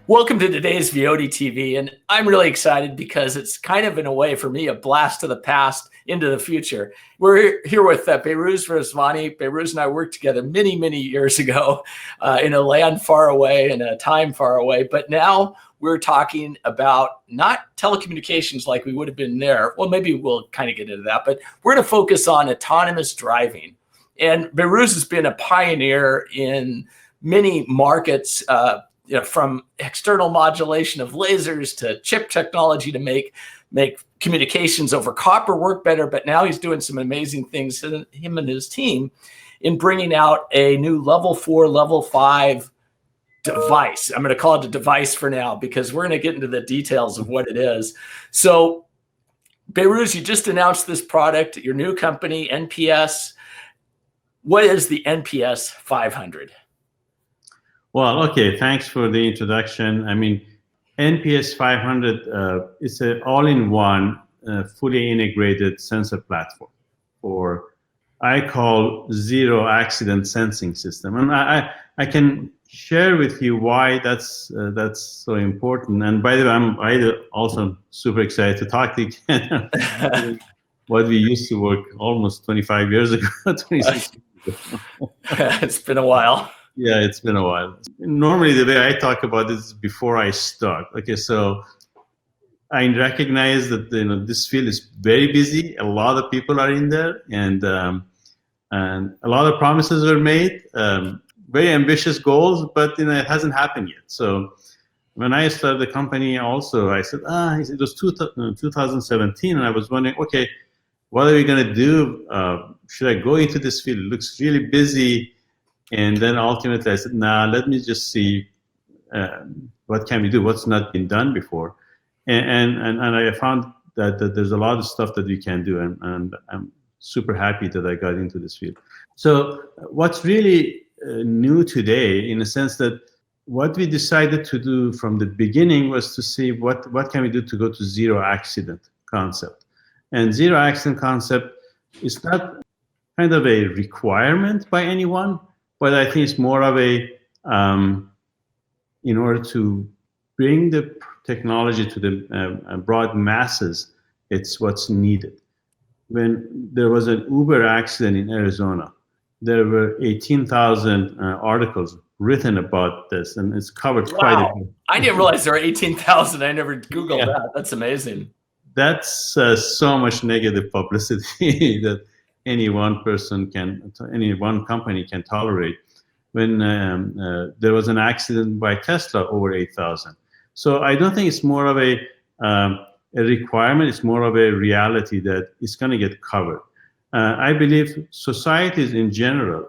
Welcome to today's VOD TV, and I'm really excited because it's kind of, in a way, for me, a blast to the past into the future. We're here with Behrooz Rezvani. Behrooz and I worked together many, many years ago in a land far away and a time far away, but now we're talking about not telecommunications like we would have been there. Well, maybe we'll kind of get into that, but we're going to focus on autonomous driving. And Behrooz has been a pioneer in many markets, from external modulation of lasers to chip technology to make communications over copper work better. But now he's doing some amazing things, him and his team, in bringing out a new level 4, level 5 device. I'm going to call it a device for now because we're going to get into the details of what it is. So Behrooz, you just announced this product, your new company, NPS. What is the NPS 500? Well, okay, thanks for the introduction. I mean, NPS 500 is an all-in-one, fully integrated sensor platform for, I call, zero accident sensing system. And I can share with you why that's so important. And by the way, I'm also super excited to talk to you again. What we used to work almost 25 years ago, 26 years ago. It's been a while. Yeah, it's been a while. Normally, the way I talk about this is before I start. Okay, so I recognize that this field is very busy. A lot of people are in there, and a lot of promises were made, very ambitious goals, but it hasn't happened yet. So when I started the company, also I said, it was 2017, and I was wondering, okay, what are we going to do? Should I go into this field? It looks really busy. And then ultimately I said, let me just see what can we do, what's not been done before. And I found that there's a lot of stuff that we can do, and I'm super happy that I got into this field. So what's really new today, in a sense that what we decided to do from the beginning was to see what can we do to go to zero accident concept. And zero accident concept is not kind of a requirement by anyone, but I think it's more of a, in order to bring the technology to the broad masses, it's what's needed. When there was an Uber accident in Arizona, there were 18,000 articles written about this, and it's covered quite a bit. I didn't realize there were 18,000. I never Googled that. That's amazing. That's so much negative publicity that any one company can tolerate. When there was an accident by Tesla, over 8,000. So I don't think it's more of a requirement, it's more of a reality that it's going to get covered. I believe societies in general,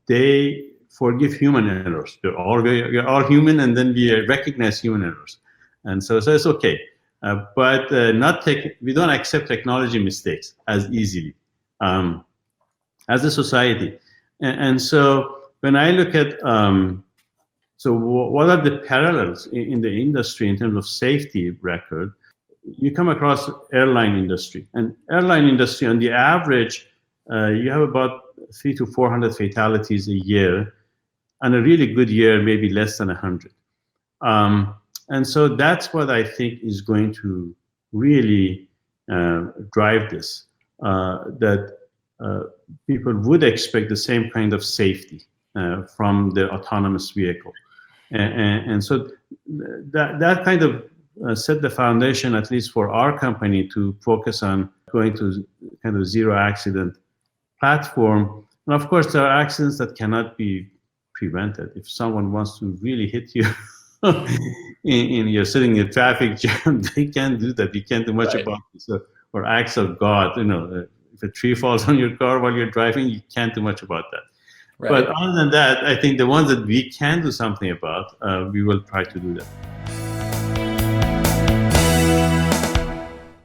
they forgive human errors. We're all human, and then we recognize human errors. And so it's okay. But we don't accept technology mistakes as easily. As a society. And so when I look at, so what are the parallels in the industry in terms of safety record, you come across airline industry. And airline industry, on the average, you have about 300 to 400 fatalities a year. On a really good year, maybe less than 100. And so that's what I think is going to really drive this. That people would expect the same kind of safety from the autonomous vehicle. And so that kind of set the foundation, at least for our company, to focus on going to kind of zero accident platform. And of course, there are accidents that cannot be prevented. If someone wants to really hit you, you're sitting in a traffic jam, they can't do that. You can't do much about this. Or acts of God, if a tree falls on your car while you're driving, you can't do much about that. Right. But other than that, I think the ones that we can do something about, we will try to do that.